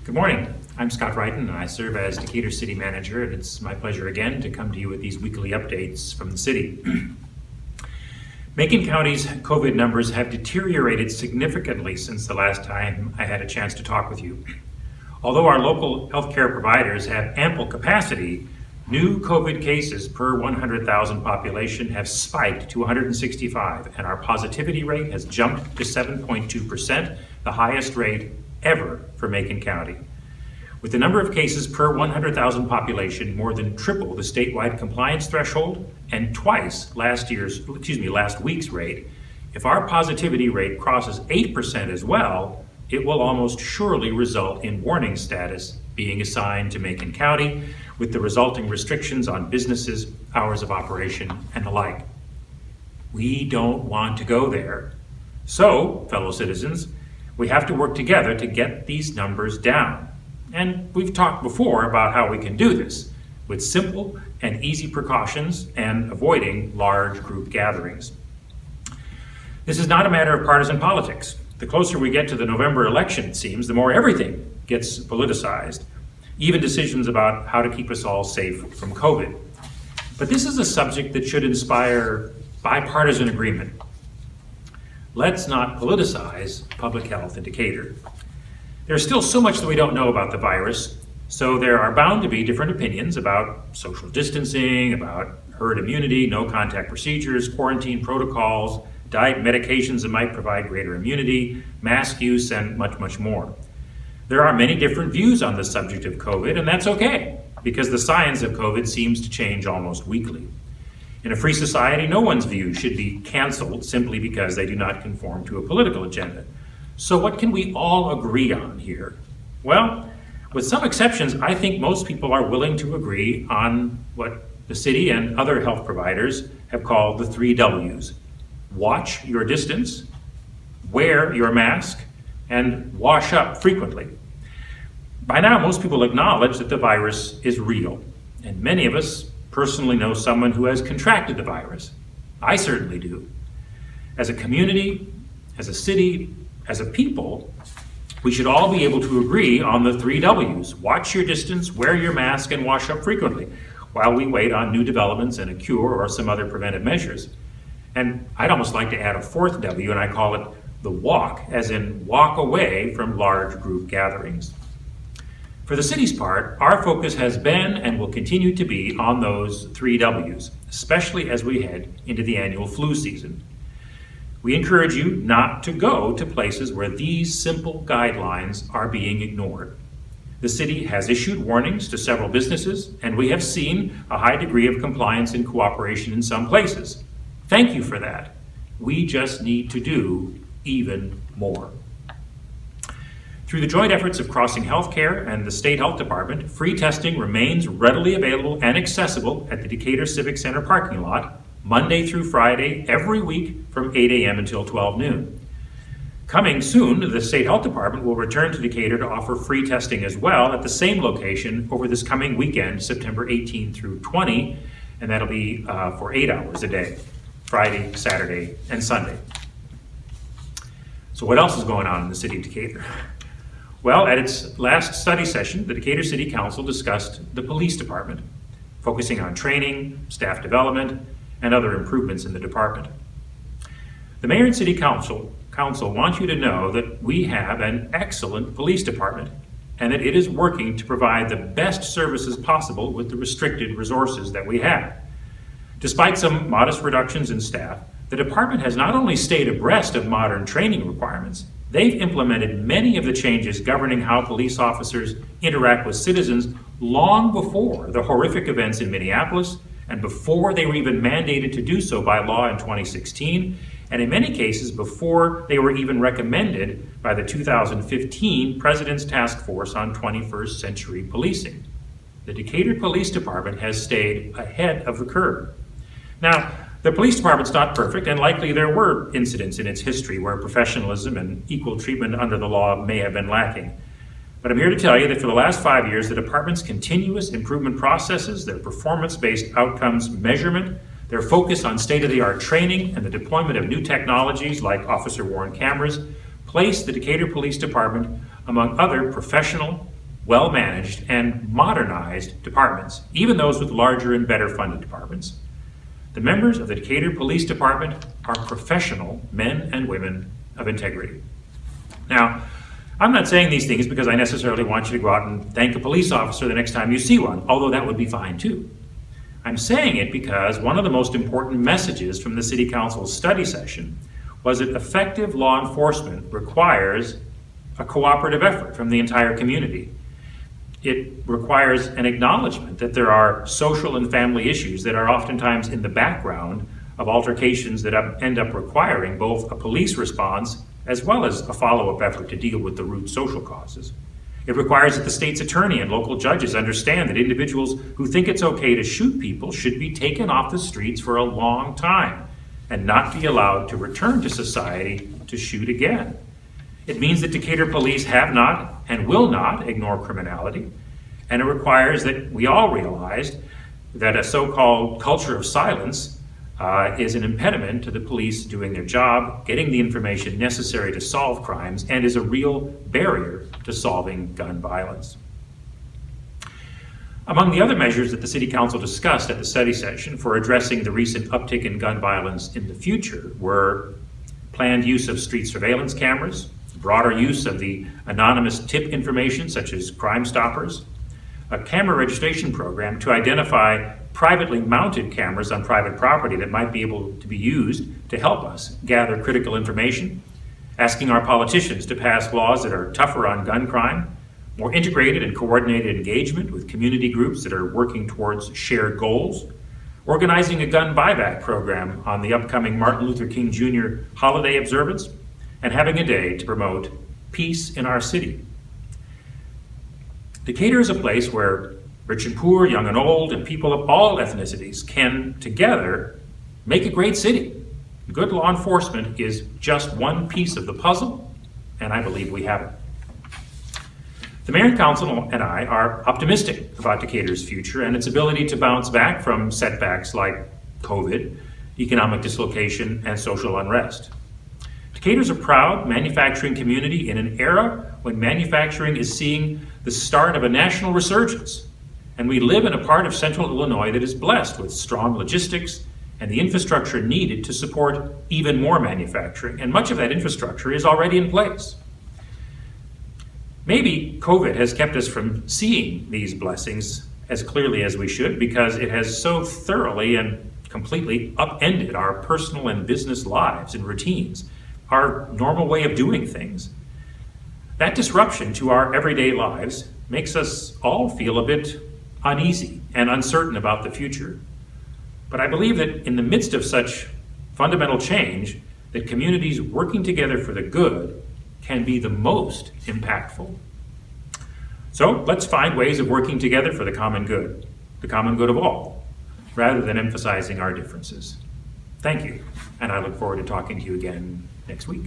Good morning. I'm Scott Wrighton, and I serve as Decatur City Manager, and it's my pleasure again to come to you with these weekly updates from the city. Macon County's COVID numbers have deteriorated significantly since the last time I had a chance to talk with you. Although our local healthcare providers have ample capacity, new COVID cases per 100,000 population have spiked to 165, and our positivity rate has jumped to 7.2%, the highest rate ever for Macon County. With the number of cases per 100,000 population more than triple the statewide compliance threshold and twice last week's rate, if our positivity rate crosses 8% as well, it will almost surely result in warning status being assigned to Macon County, with the resulting restrictions on businesses, hours of operation, and the like. We don't want to go there. So, fellow citizens, we have to work together to get these numbers down. And we've talked before about how we can do this with simple and easy precautions and avoiding large group gatherings. This is not a matter of partisan politics. The closer we get to the November election, it seems, the more everything gets politicized, even decisions about how to keep us all safe from COVID. But this is a subject that should inspire bipartisan agreement. Let's not politicize public health in Decatur. There's still so much that we don't know about the virus, so there are bound to be different opinions about social distancing, about herd immunity, no contact procedures, quarantine protocols, diet medications that might provide greater immunity, mask use, and much, much more. There are many different views on the subject of COVID, and that's okay, because the science of COVID seems to change almost weekly. In a free society, no one's view should be canceled simply because they do not conform to a political agenda. So what can we all agree on here? Well, with some exceptions, I think most people are willing to agree on what the city and other health providers have called the 3 W's. Watch your distance, wear your mask, and wash up frequently. By now, most people acknowledge that the virus is real, and many of us personally know someone who has contracted the virus. I certainly do. As a community, as a city, as a people, we should all be able to agree on the 3 W's. Watch your distance, wear your mask, and wash up frequently while we wait on new developments and a cure or some other preventive measures. And I'd almost like to add a 4th W, and I call it the walk, as in walk away from large group gatherings. For the city's part, our focus has been and will continue to be on those 3 W's, especially as we head into the annual flu season. We encourage you not to go to places where these simple guidelines are being ignored. The city has issued warnings to several businesses, and we have seen a high degree of compliance and cooperation in some places. Thank you for that. We just need to do even more. Through the joint efforts of Crossing Healthcare and the State Health Department, free testing remains readily available and accessible at the Decatur Civic Center parking lot, Monday through Friday, every week from 8 a.m. until 12 noon. Coming soon, the State Health Department will return to Decatur to offer free testing as well at the same location over this coming weekend, September 18 through 20, and that'll be for 8 hours a day, Friday, Saturday, and Sunday. So what else is going on in the city of Decatur? Well, at its last study session, the Decatur City Council discussed the police department, focusing on training, staff development, and other improvements in the department. The Mayor and City Council want you to know that we have an excellent police department and that it is working to provide the best services possible with the restricted resources that we have. Despite some modest reductions in staff, the department has not only stayed abreast of modern training requirements, they've implemented many of the changes governing how police officers interact with citizens long before the horrific events in Minneapolis and before they were even mandated to do so by law in 2016, and in many cases before they were even recommended by the 2015 President's Task Force on 21st Century Policing. The Decatur Police Department has stayed ahead of the curve. Now, the police department's not perfect, and likely there were incidents in its history where professionalism and equal treatment under the law may have been lacking. But I'm here to tell you that for the last 5 years, the department's continuous improvement processes, their performance-based outcomes measurement, their focus on state-of-the-art training, and the deployment of new technologies like officer-worn cameras place the Decatur Police Department among other professional, well-managed, and modernized departments, even those with larger and better funded departments. The members of the Decatur Police Department are professional men and women of integrity. Now, I'm not saying these things because I necessarily want you to go out and thank a police officer the next time you see one, although that would be fine too. I'm saying it because one of the most important messages from the City Council's study session was that effective law enforcement requires a cooperative effort from the entire community. It requires an acknowledgement that there are social and family issues that are oftentimes in the background of altercations that end up requiring both a police response as well as a follow-up effort to deal with the root social causes. It requires that the state's attorney and local judges understand that individuals who think it's okay to shoot people should be taken off the streets for a long time and not be allowed to return to society to shoot again. It means that Decatur police have not and will not ignore criminality, and it requires that we all realize that a so-called culture of silence is an impediment to the police doing their job, getting the information necessary to solve crimes, and is a real barrier to solving gun violence. Among the other measures that the City Council discussed at the study session for addressing the recent uptick in gun violence in the future were planned use of street surveillance cameras, broader use of the anonymous tip information such as Crime Stoppers, a camera registration program to identify privately mounted cameras on private property that might be able to be used to help us gather critical information, asking our politicians to pass laws that are tougher on gun crime, more integrated and coordinated engagement with community groups that are working towards shared goals, organizing a gun buyback program on the upcoming Martin Luther King Jr. holiday observance, and having a day to promote peace in our city. Decatur is a place where rich and poor, young and old, and people of all ethnicities can together make a great city. Good law enforcement is just one piece of the puzzle, and I believe we have it. The Mayor and Council and I are optimistic about Decatur's future and its ability to bounce back from setbacks like COVID, economic dislocation, and social unrest. Decatur's a proud manufacturing community in an era when manufacturing is seeing the start of a national resurgence. And we live in a part of central Illinois that is blessed with strong logistics and the infrastructure needed to support even more manufacturing. And much of that infrastructure is already in place. Maybe COVID has kept us from seeing these blessings as clearly as we should because it has so thoroughly and completely upended our personal and business lives and routines, our normal way of doing things. That disruption to our everyday lives makes us all feel a bit uneasy and uncertain about the future. But I believe that in the midst of such fundamental change, that communities working together for the good can be the most impactful. So let's find ways of working together for the common good of all, rather than emphasizing our differences. Thank you, and I look forward to talking to you again next week.